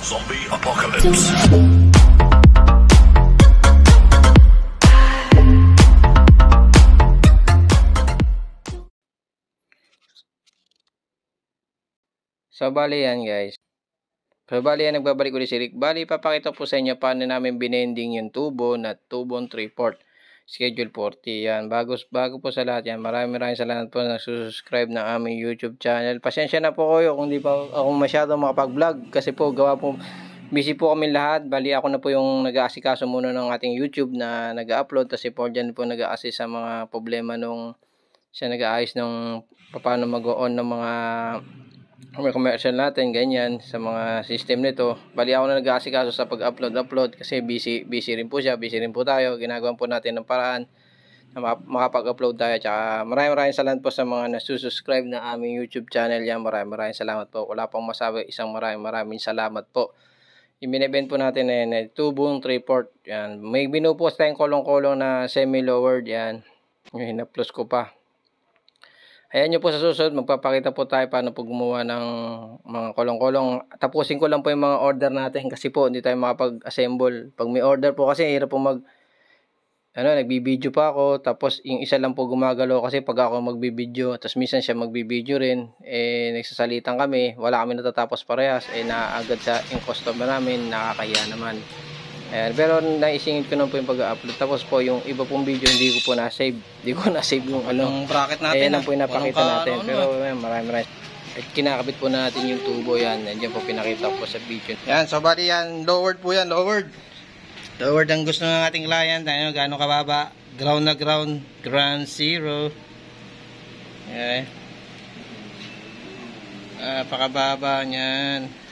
Zombie Apocalypse. So, bali yan guys. So, bali yan, nagbabalik ulit si Rick. Bali, papakita po sa inyo paano namin binending yung tubo na tubong 3/4. Schedule 40. Yan. Bago po sa lahat yan. Maraming salamat po na subscribe ng aming YouTube channel. Pasensya na po kayo kung di pa ako masyadong makapag-vlog. Kasi po, busy po kami lahat. Bali, ako na po yung nag-aasikaso muna ng ating YouTube na nag-upload. Kasi po, dyan po nag-assist sa mga problema nung siya nag-aayos ng paano mag-on ng mga commercial natin, ganyan, sa mga system nito. Bali ako na nag-aasikaso sa pag-upload kasi busy rin po siya, busy rin po tayo. Ginagawa po natin ng paraan na makapag-upload tayo. Tsaka maraming salamat po sa mga nasusubscribe na aming YouTube channel yan. Maraming salamat po. Wala pang masabi, isang maraming salamat po. Yung binibend po natin na tubong 3/4. Yan. May binupost tayong kolong-kolong na semi-lowered yan. Yung hina-plus ko pa. Ayan nyo po sa susunod, magpapakita po tayo paano po gumawa ng mga kolong-kolong. Tapusin ko lang po yung mga order natin kasi po hindi tayo makapag-assemble. Pag may order po kasi hirap po nagbibideo pa ako, tapos yung isa lang po gumagalaw kasi pag ako magbibideo, tapos minsan siya magbibideo rin, nagsasalitan kami, wala kami natatapos parehas, naagad sa yung customer namin, nakakahiya naman. Ayan, pero naisingit ko na po yung pag-upload. Tapos po yung iba pong video hindi ko po na-save. Hindi ko na-save yung bracket natin. Ayan lang po yung napakita natin. Pero maraming kinakabit po natin yung tubo yan. Nandiyan po pinakita ko po sa video. Yan, so bali yan, lowered po yan, lowered. Lowered ang gusto ng ating client. Ano, gaano kababa? Ground na ground, ground zero. Okay. Pakababa niyan.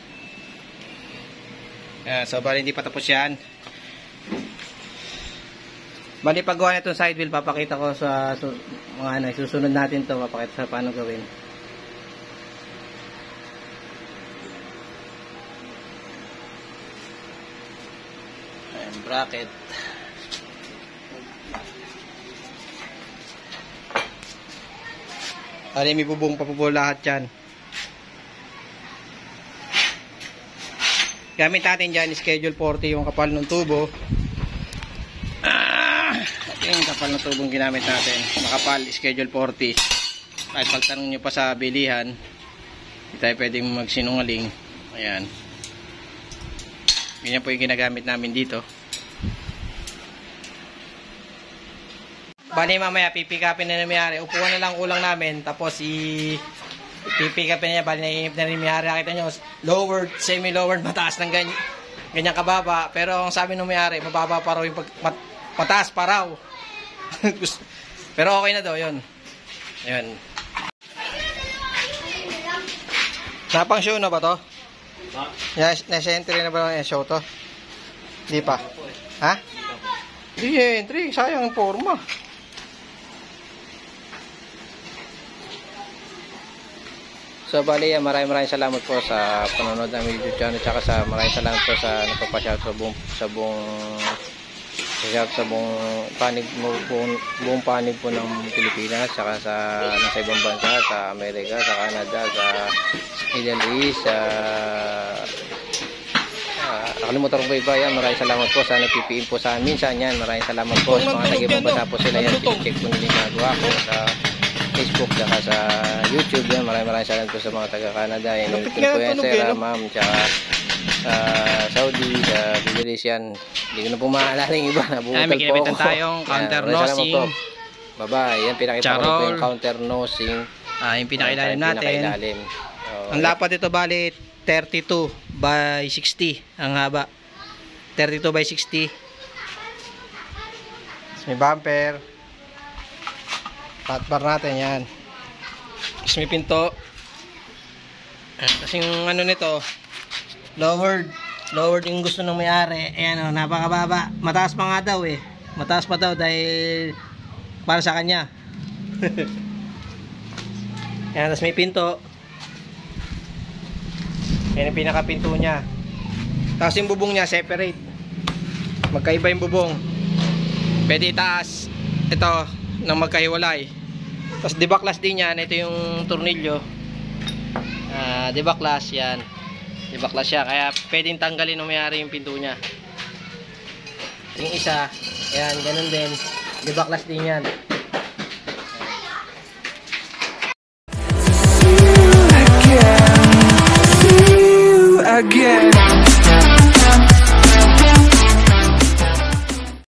So bali hindi pa tapos yan. Bali paggawa na itong side wheel, papakita ko sa mga susunod natin to, papakita sa paano gawin. Ayan, bracket. Bali may bubong pa po lahat yan. Gamit natin dyan, schedule 40 yung kapal ng tubo. Ito yung kapal ng tubong ginamit natin. Makapal, schedule 40. Kahit pagtanong nyo pa sa bilihan, hindi tayo pwedeng magsinungaling. Ayan. Ganyan po yung ginagamit namin dito. Bali mamaya, pipikapin na may-ari. Upuan na lang kulang namin. Tapos pipikapin niya, bali naiinip na rin may-ari. Nakita nyo, lowered, semi-lowered, mataas ng ganyan kababa. Pero ang sabi ng may-ari, mababa pa raw yung mataas pa raw. Pero okay na daw, yun. Ayun. Napang show na ba to? Nasa entry na ba yung show to? Hindi pa. Ha? Hindi entry, sayang ang forma. So bali, maraming salamat po sa panonood ng video channel, tsaka maraming salamat po sa nagpapa-shout sa buong panig po ng Pilipinas, tsaka nasa ibang bansa, sa Amerika, sa Canada, sa Middle East, nakalimutan ko ba iba yan. Maraming salamat po sa nagpipiin po sa amin minsan yan. Maraming salamat po sa mga nag-ibang bansa po sila yan. Check po nila yung nagawa ko sa Facebook at sa YouTube yan. Maraming salamat po sa mga taga-Canada. Inulit ko po yan, Sir, Ma'am, tsaka sa Saudi, sa Middle East yan. Hindi ko na po maalala yung iba. Nabutal po ako. Tayong counter nosing. Bye-bye. Yan, pinakita ko po yung counter nosing. Yung pinakailalim natin. Ang lapad ito bali 32 by 60 ang haba. 32 by 60. May bumper. Flat bar natin yan. Tapos may pinto. Kasi yung ano nito, lowered yung gusto ng may-ari. Ayan o, napakababa. Mataas pa nga daw eh. Mataas pa daw dahil para sa kanya. Ayan, tapos may pinto. Yan yung pinakapinto niya. Tapos yung bubong niya separate. Magkaiba yung bubong. Pwede itaas. Ito, nang magkahiwalay. Tapos dibaklas din yan. Ito yung tornilyo. Dibaklas yan. Dibaklas siya, kaya pwedeng tanggalin ng may-ari yung pinto niya. Yung isa, ayan, ganun din. Dibaklas din yan. Again.